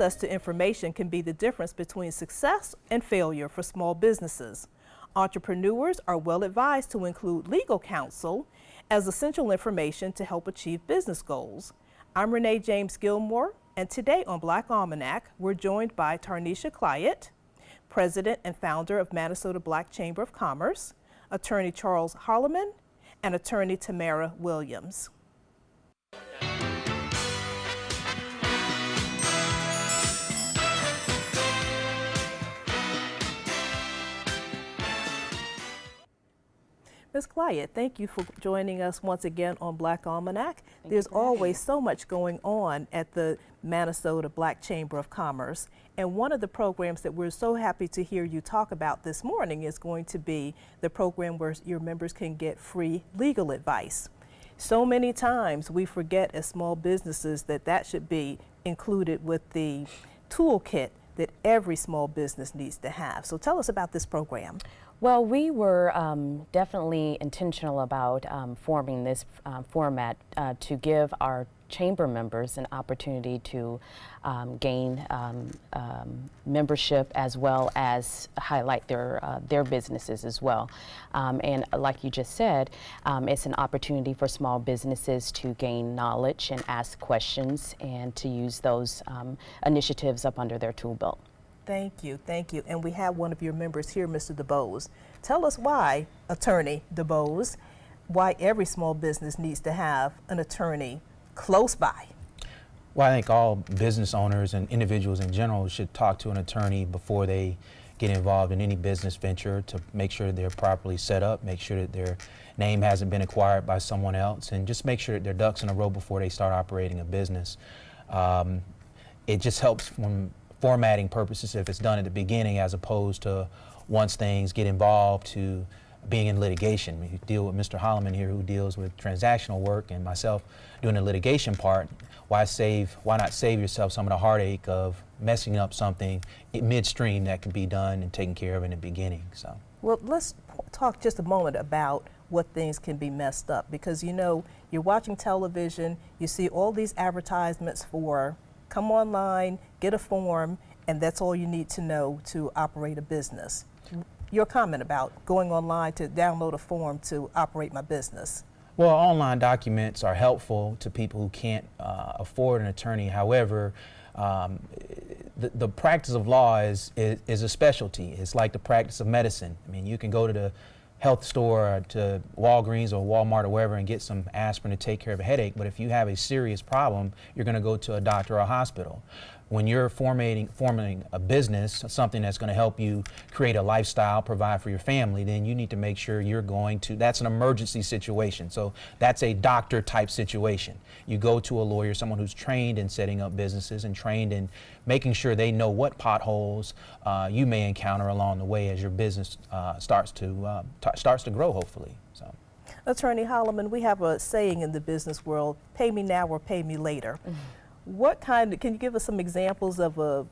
access to information can be the difference between success and failure for small businesses. Entrepreneurs are well advised to include legal counsel as essential information to help achieve business goals. I'm Renee James Gilmore, and today on Black Almanac, we're joined by Tarnisha Clyett, President and founder of Minnesota Black Chamber of Commerce, Attorney Charles Holloman, and Attorney Tamara Williams. Ms. Clyett, thank you for joining us once again on Black Almanac. There's always so much going on at the Minnesota Black Chamber of Commerce. And one of the programs that we're so happy to hear you talk about this morning is going to be the program where your members can get free legal advice. So many times we forget as small businesses that that should be included with the toolkit that every small business needs to have. So tell us about this program. Well, we were definitely intentional about forming this format to give our chamber members an opportunity to gain membership as well as highlight their businesses as well. And like you just said, it's an opportunity for small businesses to gain knowledge and ask questions and to use those initiatives up under their tool belt. Thank you, thank you. And we have one of your members here, Mr. DeBose. Tell us why, Attorney DeBose, why every small business needs to have an attorney close by. Well, I think all business owners and individuals in general should talk to an attorney before they get involved in any business venture to make sure they're properly set up, make sure that their name hasn't been acquired by someone else, and just make sure that their ducks in a row before they start operating a business. It just helps from formatting purposes if it's done at the beginning as opposed to once things get involved to being in litigation. We deal with Mr. Holloman here who deals with transactional work and myself doing the litigation part. Why not save yourself some of the heartache of messing up something midstream that can be done and taken care of in the beginning. So. Well, let's talk just a moment about what things can be messed up, because you know, you're watching television, you see all these advertisements for come online, get a form, and that's all you need to know to operate a business. Your comment about going online to download a form to operate my business. Well, online documents are helpful to people who can't afford an attorney. However, the practice of law is a specialty. It's like the practice of medicine. I mean, you can go to the health store or to Walgreens or Walmart or wherever and get some aspirin to take care of a headache, but if you have a serious problem, you're going to go to a doctor or a hospital. When you're forming a business, something that's going to help you create a lifestyle, provide for your family, then you need to make sure you're going to, that's an emergency situation. So that's a doctor type situation. You go to a lawyer, someone who's trained in setting up businesses and trained in making sure they know what potholes you may encounter along the way as your business starts to grow, hopefully. So. Attorney Holloman, we have a saying in the business world, pay me now or pay me later. Mm-hmm. Can you give us some examples of a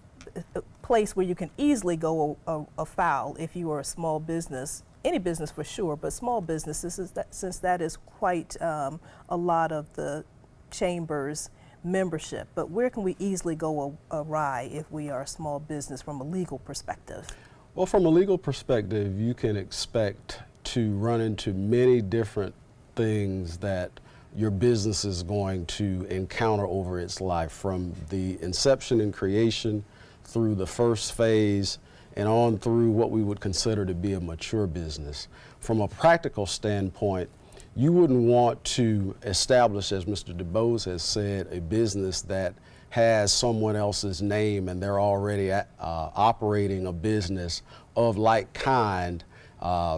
place where you can easily go afoul if you are a small business, any business for sure, but small businesses, since that is quite a lot of the chamber's membership, but where can we easily go awry if we are a small business from a legal perspective? Well, from a legal perspective, you can expect to run into many different things that your business is going to encounter over its life, from the inception and creation through the first phase and on through what we would consider to be a mature business. From a practical standpoint, you wouldn't want to establish, as Mr. DeBose has said, a business that has someone else's name and they're already operating a business of like kind.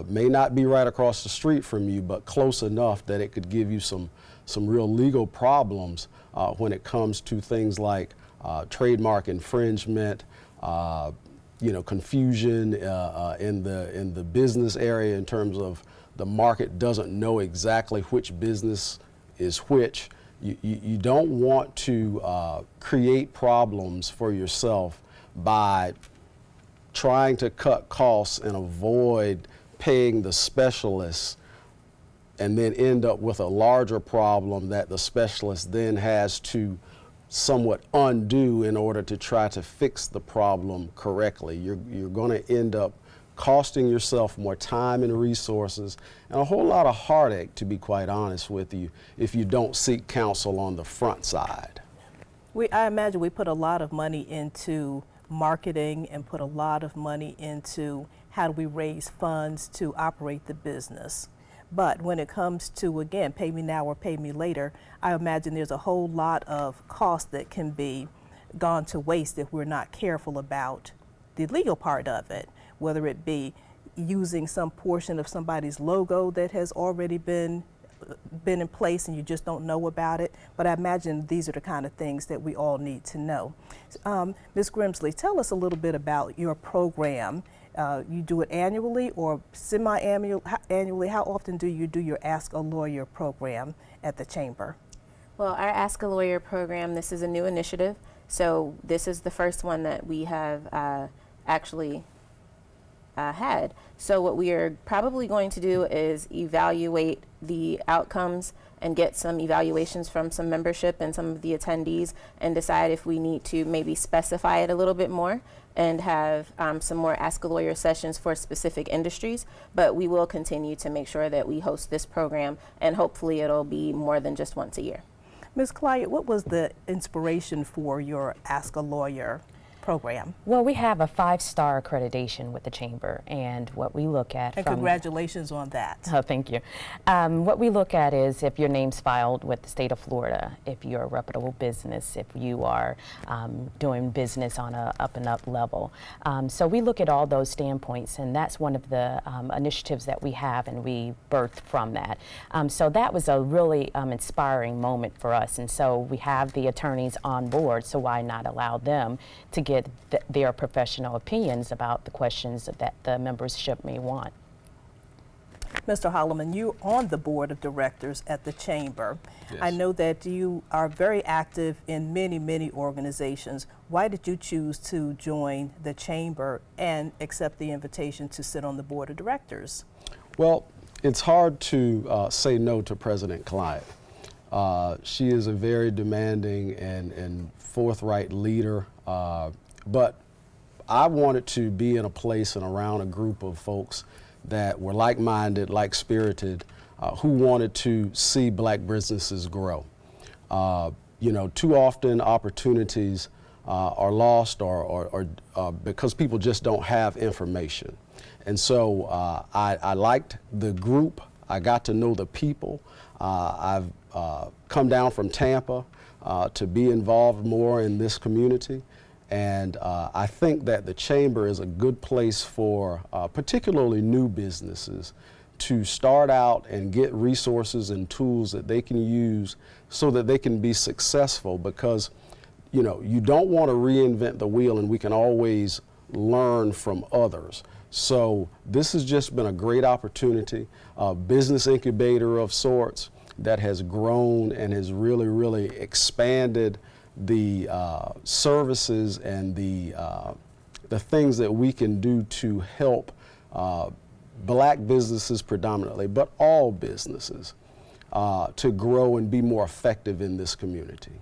May not be right across the street from you, but close enough that it could give you some real legal problems when it comes to things like trademark infringement, confusion in the business area in terms of the market doesn't know exactly which business is which. You don't want to create problems for yourself by trying to cut costs and avoid paying the specialists and then end up with a larger problem that the specialist then has to somewhat undo in order to try to fix the problem correctly. You're going to end up costing yourself more time and resources and a whole lot of heartache, to be quite honest with you, if you don't seek counsel on the front side. I imagine we put a lot of money into marketing and put a lot of money into how do we raise funds to operate the business. But when it comes to, again, pay me now or pay me later, I imagine there's a whole lot of cost that can be gone to waste if we're not careful about the legal part of it, whether it be using some portion of somebody's logo that has already been in place and you just don't know about it. But I imagine these are the kind of things that we all need to know. Ms. Grimsley, tell us a little bit about your program. You do it annually or semi-annually? How often do you do your Ask a Lawyer program at the Chamber? Well, our Ask a Lawyer program, this is a new initiative. So this is the first one that we have actually had. So what we are probably going to do is evaluate the outcomes and get some evaluations from some membership and some of the attendees and decide if we need to maybe specify it a little bit more and have some more Ask a Lawyer sessions for specific industries. But we will continue to make sure that we host this program, and hopefully it'll be more than just once a year. Ms. Clyde, what was the inspiration for your Ask a Lawyer program? Well, we have a 5-star accreditation with the Chamber, and what we look at— And congratulations on that. Oh, thank you. What we look at is if your name's filed with the state of Florida, if you're a reputable business, if you are doing business on a up-and-up level. So we look at all those standpoints, and that's one of the initiatives that we have, and we birthed from that. So that was a really inspiring moment for us, and so we have the attorneys on board, so why not allow them to get their professional opinions about the questions that the membership may want. Mr. Holloman, you're on the board of directors at the Chamber. Yes. I know that you are very active in many, many organizations. Why did you choose to join the Chamber and accept the invitation to sit on the board of directors? Well, it's hard to say no to President Clyde. She is a very demanding and forthright leader. But I wanted to be in a place and around a group of folks that were like-minded, like-spirited, who wanted to see black businesses grow. You know, too often opportunities are lost or because people just don't have information. And so I liked the group. I got to know the people. I've come down from Tampa to be involved more in this community. And I think that the Chamber is a good place for particularly new businesses to start out and get resources and tools that they can use so that they can be successful, because you know, you don't want to reinvent the wheel, and we can always learn from others. So this has just been a great opportunity, a business incubator of sorts that has grown and has really, really expanded the services and the things that we can do to help black businesses predominantly, but all businesses, to grow and be more effective in this community.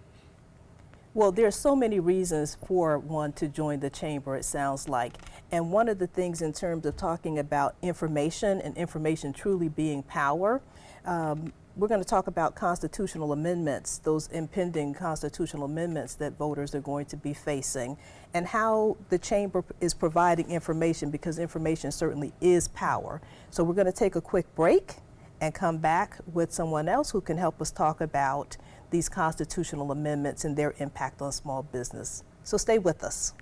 Well, there's so many reasons for one to join the Chamber, it sounds like. And one of the things in terms of talking about information and information truly being power, we're going to talk about constitutional amendments, those impending constitutional amendments that voters are going to be facing, and how the Chamber is providing information, because information certainly is power. So we're going to take a quick break and come back with someone else who can help us talk about these constitutional amendments and their impact on small business. So stay with us.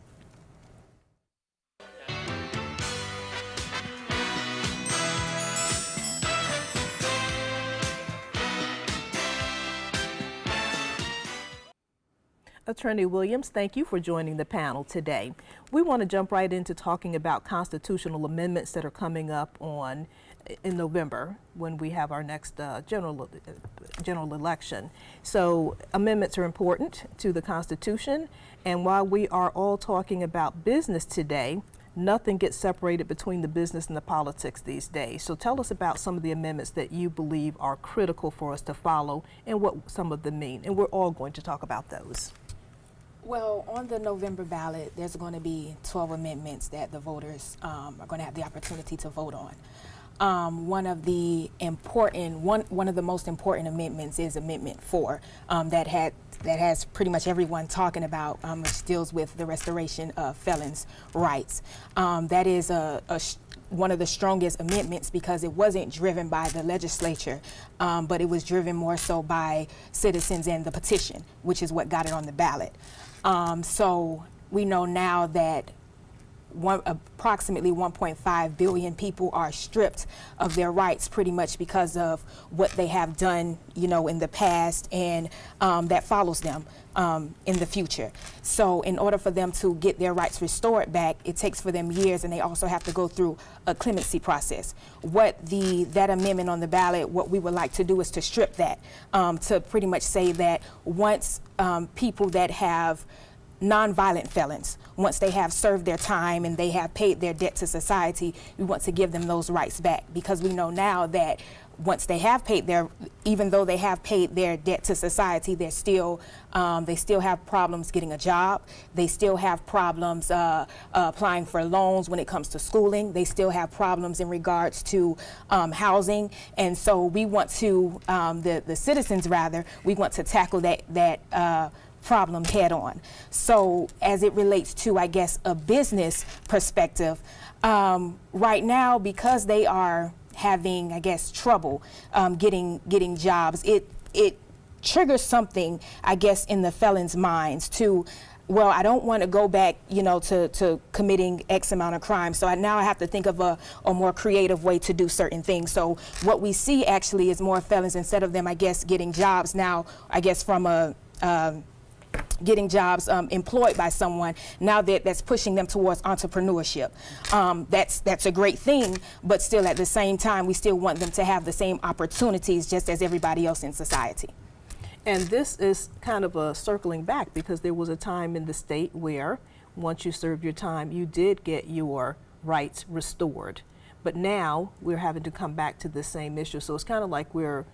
Attorney Williams, thank you for joining the panel today. We want to jump right into talking about constitutional amendments that are coming up in November, when we have our next general election. So amendments are important to the Constitution, and while we are all talking about business today, nothing gets separated between the business and the politics these days. So tell us about some of the amendments that you believe are critical for us to follow and what some of them mean, and we're all going to talk about those. Well, on the November ballot, there's going to be 12 amendments that the voters are going to have the opportunity to vote on. One of the most important amendments is Amendment 4, that has pretty much everyone talking about, which deals with the restoration of felons' rights. That is one of the strongest amendments because it wasn't driven by the legislature, but it was driven more so by citizens and the petition, which is what got it on the ballot. So we know now that approximately 1.5 billion people are stripped of their rights pretty much because of what they have done, in the past, and that follows them in the future. So in order for them to get their rights restored back, it takes for them years, and they also have to go through a clemency process. That amendment on the ballot, what we would like to do is to strip that, to pretty much say that once people that have nonviolent felons, once they have served their time and they have paid their debt to society, we want to give them those rights back, because we know now that once they have paid even though they have paid their debt to society, they still have problems getting a job. They still have problems applying for loans when it comes to schooling. They still have problems in regards to housing. And so we want to, the citizens rather, we want to tackle that problem head on. So as it relates to, I guess, a business perspective, right now, because they are having, I guess, trouble getting jobs, it triggers something, I guess, in the felons' minds to, well, I don't want to go back, to committing X amount of crime. So now I have to think of a more creative way to do certain things. So what we see actually is more felons, instead of them, I guess, getting jobs now, I guess, from getting jobs employed by someone, now that's pushing them towards entrepreneurship. That's a great thing, but still at the same time, we still want them to have the same opportunities just as everybody else in society. And this is kind of a circling back, because there was a time in the state where once you served your time, you did get your rights restored. But now we're having to come back to the same issue. So it's kind of like we're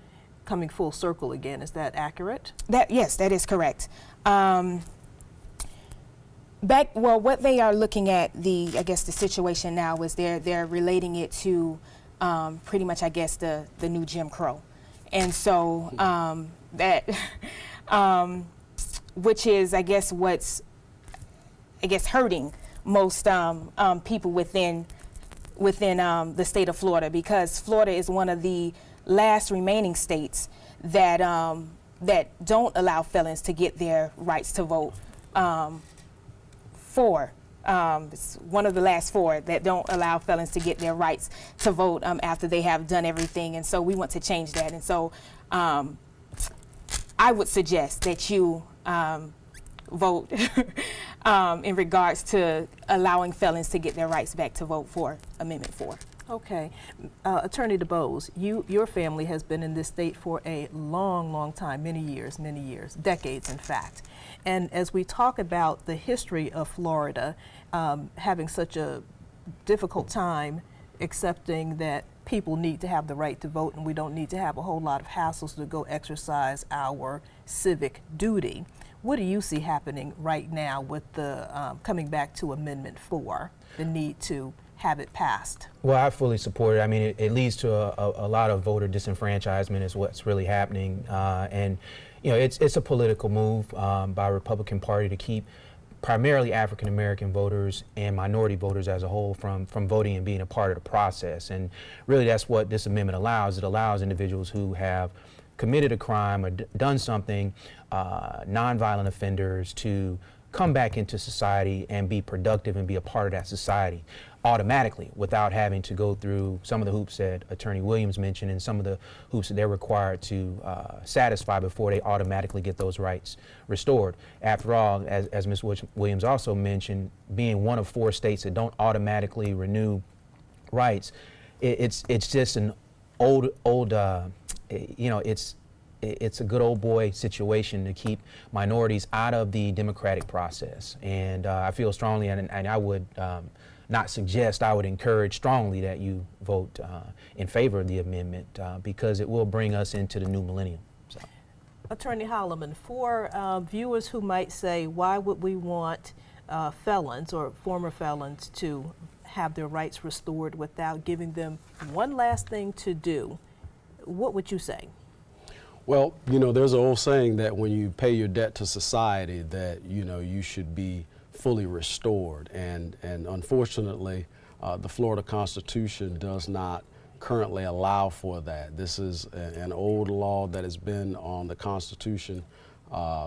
coming full circle again. Is that accurate? Yes, that is correct. What they are looking at, I guess the situation now is they're relating it to pretty much, I guess, the new Jim Crow. And so which is, I guess, what's, hurting most people within the state of Florida, because Florida is one of the last remaining states that don't allow felons to get their rights to vote. It's one of the last 4 that don't allow felons to get their rights to vote after they have done everything, and so we want to change that. And so I would suggest that you vote in regards to allowing felons to get their rights back to vote for Amendment 4. Okay. Attorney DeBose, your family has been in this state for a long, long time, many years, decades, in fact. And as we talk about the history of Florida, having such a difficult time accepting that people need to have the right to vote and we don't need to have a whole lot of hassles to go exercise our civic duty, what do you see happening right now with the coming back to Amendment 4, the need to have it passed? Well, I fully support it. I mean, it leads to a lot of voter disenfranchisement is what's really happening. And, it's a political move by Republican Party to keep primarily African-American voters and minority voters as a whole from voting and being a part of the process. And really that's what this amendment allows. It allows individuals who have committed a crime or done something, nonviolent offenders, to come back into society and be productive and be a part of that society automatically without having to go through some of the hoops that Attorney Williams mentioned and some of the hoops that they're required to satisfy before they automatically get those rights restored. After all, as Ms. Williams also mentioned, being one of 4 states that don't automatically renew rights, it's just an it's a good old boy situation to keep minorities out of the democratic process. And I feel strongly, and I would not suggest, I would encourage strongly that you vote in favor of the amendment because it will bring us into the new millennium. So. Attorney Holloman, for viewers who might say, why would we want felons or former felons to have their rights restored without giving them one last thing to do, what would you say? Well, you know, there's an old saying that when you pay your debt to society that, you know, you should be fully restored. And unfortunately, the Florida Constitution does not currently allow for that. This is an old law that has been on the Constitution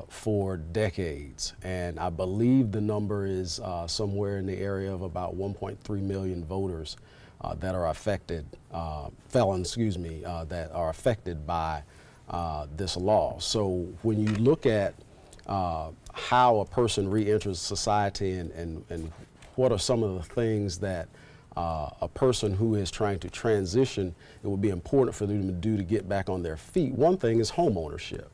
for decades. And I believe the number is somewhere in the area of about 1.3 million voters that are affected, felons, that are affected by this law. So when you look at how a person re-enters society and what are some of the things that a person who is trying to transition, it would be important for them to do to get back on their feet. One thing is home ownership.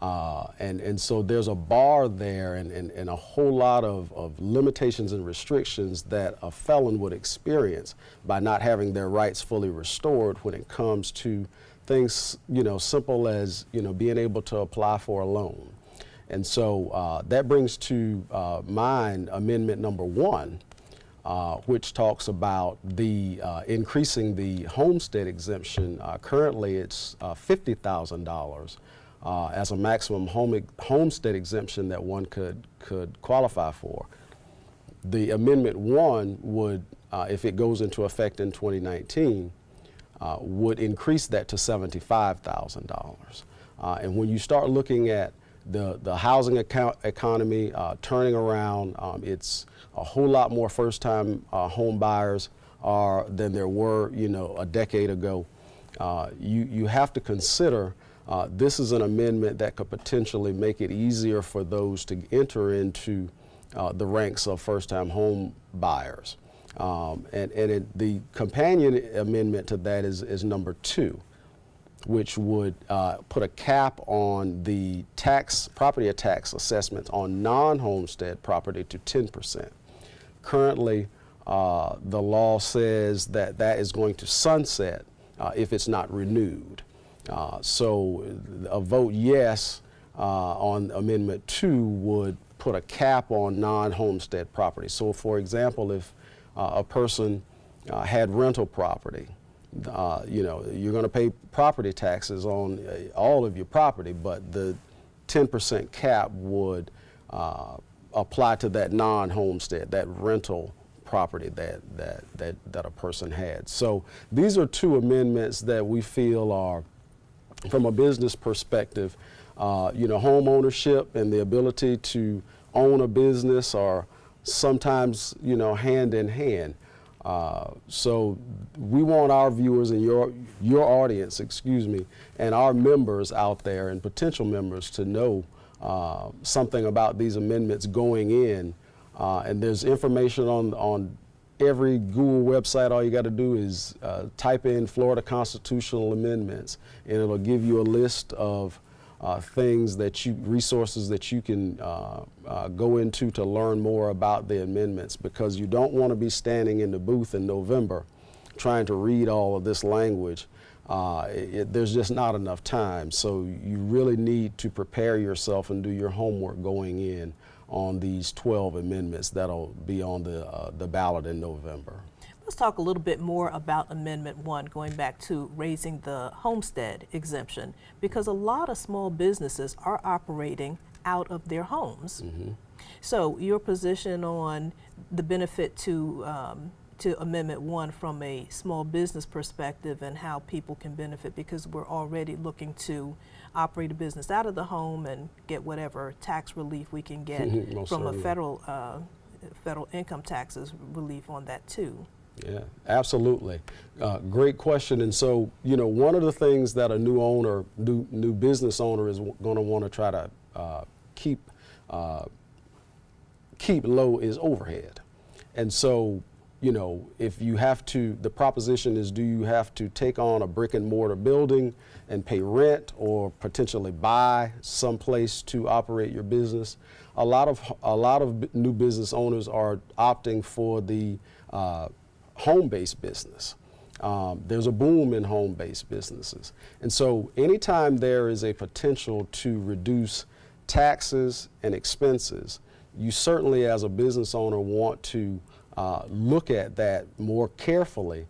And so there's a bar there and a whole lot of limitations and restrictions that a felon would experience by not having their rights fully restored when it comes to things, you know, simple as, you know, being able to apply for a loan. And so that brings to mind Amendment number 1, which talks about the increasing the homestead exemption. Currently it's $50,000 as a maximum homestead exemption that one could qualify for. The Amendment 1 would, if it goes into effect in 2019, would increase that to $75,000. And when you start looking at the housing economy turning around, it's a whole lot more first-time home buyers than there were, you know, a decade ago. You have to consider this is an amendment that could potentially make it easier for those to enter into the ranks of first-time home buyers. The companion amendment to that is number 2, which would put a cap on the property tax assessments on non-homestead property to 10%. Currently, the law says that is going to sunset if it's not renewed. So a vote yes on Amendment 2 would put a cap on non-homestead property. So for example, if a person had rental property, you know, you're going to pay property taxes on all of your property, but the 10% cap would apply to that non-homestead, that rental property that a person had. So these are 2 amendments that we feel are, from a business perspective, you know, home ownership and the ability to own a business are sometimes, you know, hand in hand. So we want our viewers and your audience, and our members out there and potential members to know something about these amendments going in. And there's information on every Google website. All you got to do is type in Florida Constitutional Amendments, and it'll give you a list of resources that you can go into to learn more about the amendments, because you don't want to be standing in the booth in November trying to read all of this language. There's just not enough time. So you really need to prepare yourself and do your homework going in on these 12 amendments that'll be on the ballot in November. Let's talk a little bit more about Amendment 1, going back to raising the homestead exemption, because a lot of small businesses are operating out of their homes. Mm-hmm. So your position on the benefit to Amendment 1 from a small business perspective and how people can benefit, because we're already looking to operate a business out of the home and get whatever tax relief we can get from a federal income taxes relief on that too. Yeah, absolutely. Great question. And so, you know, one of the things that a new business owner is going to want to try to keep low is overhead. And so, you know, if you have to, the proposition is, do you have to take on a brick and mortar building and pay rent, or potentially buy some place to operate your business? A lot of new business owners are opting for the home-based business. there's a boom in home-based businesses. And so anytime there is a potential to reduce taxes and expenses, you certainly as a business owner want to look at that more carefully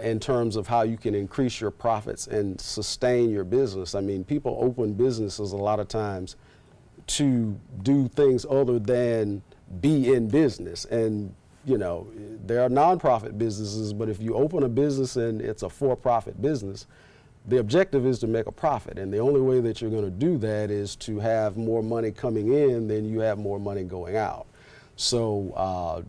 in terms of how you can increase your profits and sustain your business. I mean, people open businesses a lot of times to do things other than be in business. And, you know, there are nonprofit businesses, but if you open a business and it's a for-profit business, the objective is to make a profit. And the only way that you're going to do that is to have more money coming in than you have more money going out. So,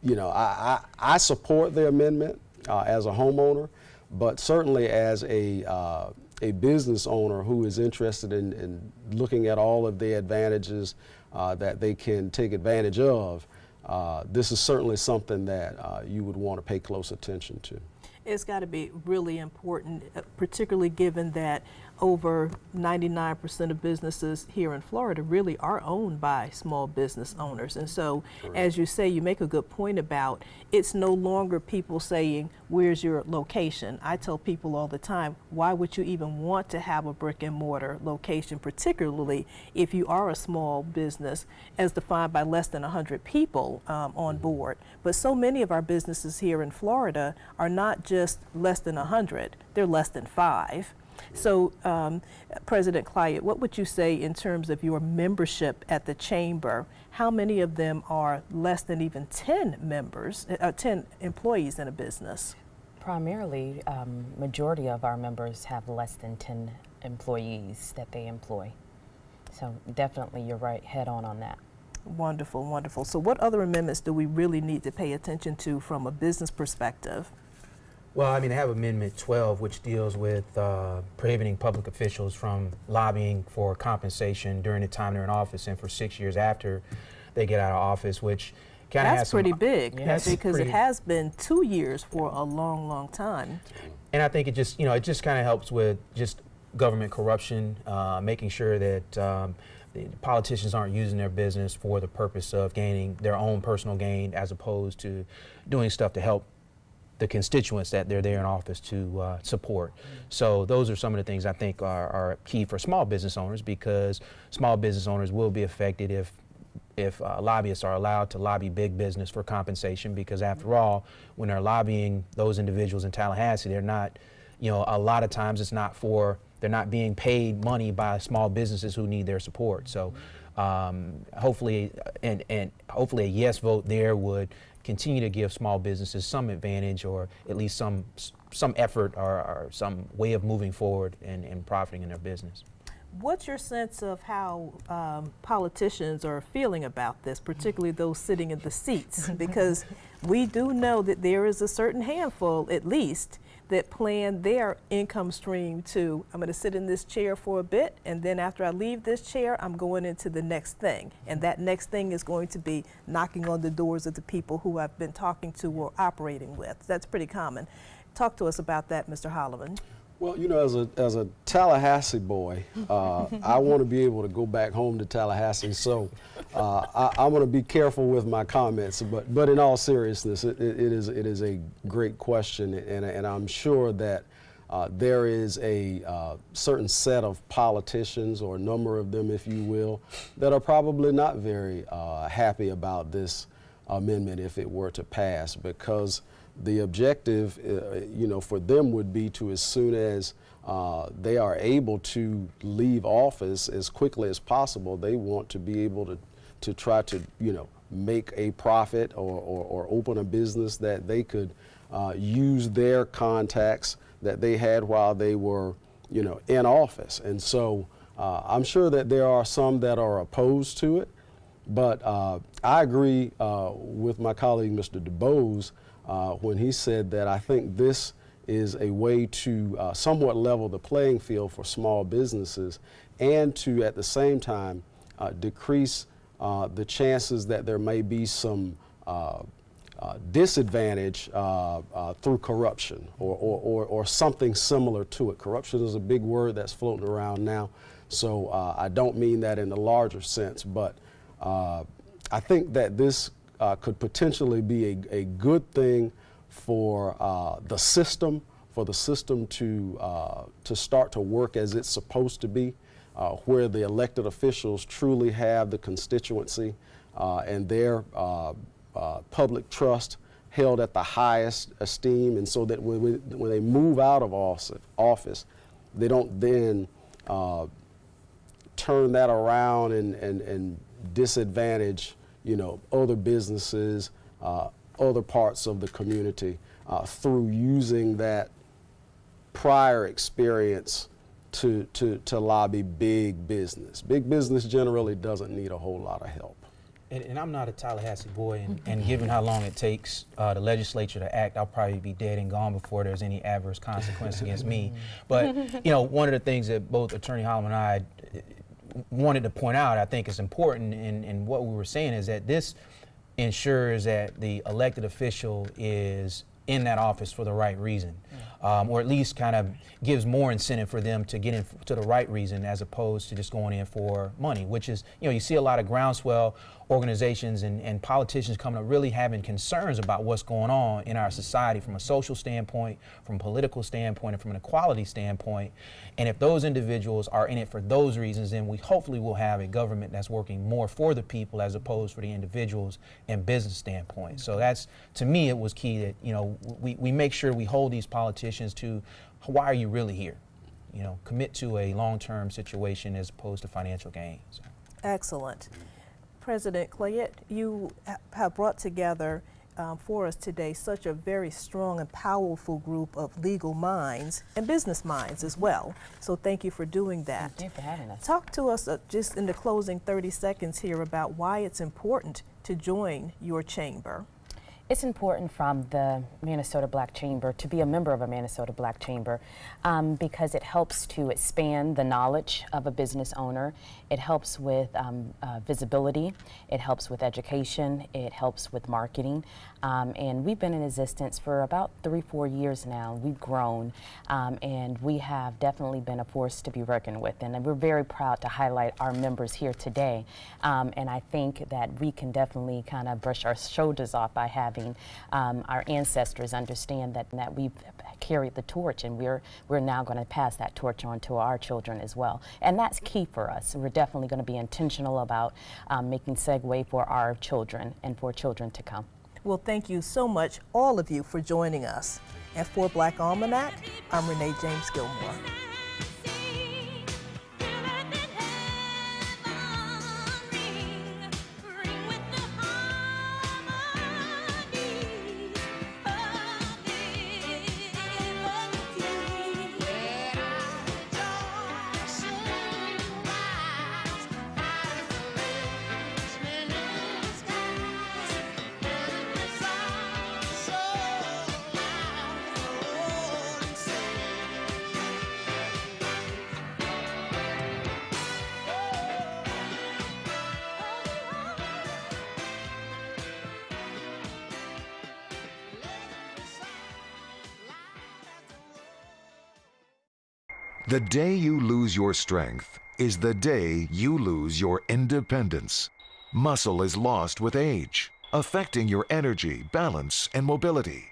you know, I support the amendment as a homeowner, but certainly as a business owner who is interested in looking at all of the advantages that they can take advantage of, this is certainly something that you would want to pay close attention to. It's got to be really important, particularly given that over 99% of businesses here in Florida really are owned by small business owners. And so, as you say, you make a good point about it's no longer people saying, where's your location? I tell people all the time, why would you even want to have a brick and mortar location, particularly if you are a small business as defined by less than 100 people on board? But so many of our businesses here in Florida are not just less than 100, they're less than 5. So, President Clyott, what would you say in terms of your membership at the Chamber? How many of them are less than even 10 members, 10 employees in a business? Primarily, majority of our members have less than 10 employees that they employ. So definitely you're right, head on that. Wonderful, wonderful. So what other amendments do we really need to pay attention to from a business perspective? Well, I mean, I have Amendment 12, which deals with prohibiting public officials from lobbying for compensation during the time they're in office and for 6 years after they get out of office, which kind of has That's pretty big, Yes, because pretty, it has been 2 years for a long, long time. And I think it just, you know, it just kind of helps with just government corruption, making sure that the politicians aren't using their business for the purpose of gaining their own personal gain, as opposed to doing stuff to help the constituents that they're there in office to support. So those are some of the things I think are key for small business owners, because small business owners will be affected if lobbyists are allowed to lobby big business for compensation, because after all, when they're lobbying those individuals in Tallahassee, they're not, you know, a lot of times it's not for, they're not being paid money by small businesses who need their support. So hopefully, and hopefully a yes vote there would continue to give small businesses some advantage, or at least some effort or some way of moving forward and profiting in their business. What's your sense of how politicians are feeling about this, particularly those sitting in the seats? Because we do know that there is a certain handful, at least, that plan their income stream to, I'm going to sit in this chair for a bit, and then after I leave this chair, I'm going into the next thing. And that next thing is going to be knocking on the doors of the people who I've been talking to or operating with. That's pretty common. Talk to us about that, Mr. Holloman. Well, you know, as a Tallahassee boy, I want to be able to go back home to Tallahassee. So I'm going to be careful with my comments. But in all seriousness, it is a great question, and I'm sure that there is a certain set of politicians, or a number of them, if you will, that are probably not very happy about this amendment if it were to pass, because the objective, you know, for them would be to, as soon as they are able to leave office as quickly as possible, they want to be able to try to, you know, make a profit or open a business that they could use their contacts that they had while they were, you know, in office. And so I'm sure that there are some that are opposed to it, but I agree with my colleague, Mr. DuBose, when he said that I think this is a way to somewhat level the playing field for small businesses, and to, at the same time, decrease the chances that there may be some disadvantage through corruption or something similar to it. Corruption is a big word that's floating around now, so I don't mean that in the larger sense, but I think that this could potentially be a good thing for the system to start to work as it's supposed to be, where the elected officials truly have the constituency and their public trust held at the highest esteem, and so that when they move out of office, they don't then turn that around and disadvantage, other businesses, other parts of the community through using that prior experience to lobby big business. Big business generally doesn't need a whole lot of help. And I'm not a Tallahassee boy, and given how long it takes the legislature to act, I'll probably be dead and gone before there's any adverse consequence against me. But one of the things that both Attorney Holloman and I wanted to point out, I think is important in what we were saying, is that this ensures that the elected official is in that office for the right reason, or at least kind of gives more incentive for them to get in to the right reason as opposed to just going in for money, which is, you see a lot of groundswell organizations and politicians coming up really having concerns about what's going on in our society from a social standpoint, from a political standpoint, and from an equality standpoint. And if those individuals are in it for those reasons, then we hopefully will have a government that's working more for the people as opposed for the individuals and business standpoint. So that's, to me, it was key that, we make sure we hold these politicians to why are you really here? Commit to a long-term situation as opposed to financial gain. So. Excellent. President Clayette, you have brought together for us today such a very strong and powerful group of legal minds and business minds as well. So thank you for doing that. Thank you for having us. Talk to us just in the closing 30 seconds here about why it's important to join your chamber. It's important from the Minnesota Black Chamber to be a member of a Minnesota Black Chamber because it helps to expand the knowledge of a business owner. It helps with visibility. It helps with education. It helps with marketing. And we've been in existence for about 3-4 years now. We've grown and we have definitely been a force to be reckoned with. And we're very proud to highlight our members here today. And I think that we can definitely kind of brush our shoulders off by having our ancestors understand that we've carried the torch, and we're now going to pass that torch on to our children as well. And that's key for us. We're definitely going to be intentional about making segue for our children and for children to come. Well, thank you so much, all of you, for joining us. And for Black Almanac, I'm Renee James Gilmore. The day you lose your strength is the day you lose your independence. Muscle is lost with age, affecting your energy, balance, and mobility.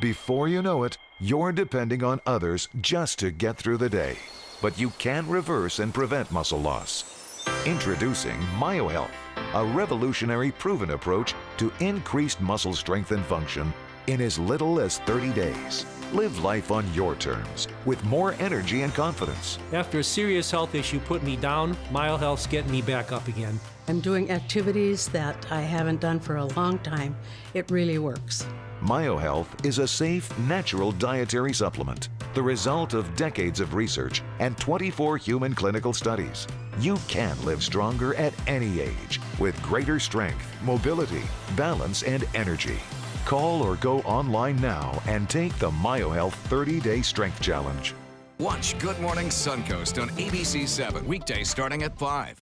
Before you know it, you're depending on others just to get through the day. But you can reverse and prevent muscle loss. Introducing MyoHealth, a revolutionary proven approach to increased muscle strength and function in as little as 30 days. Live life on your terms with more energy and confidence. After a serious health issue put me down, MyoHealth's getting me back up again. I'm doing activities that I haven't done for a long time. It really works. MyoHealth is a safe, natural dietary supplement, the result of decades of research and 24 human clinical studies. You can live stronger at any age with greater strength, mobility, balance, and energy. Call or go online now and take the MyoHealth 30-Day Strength Challenge. Watch Good Morning Suncoast on ABC 7, weekdays starting at 5.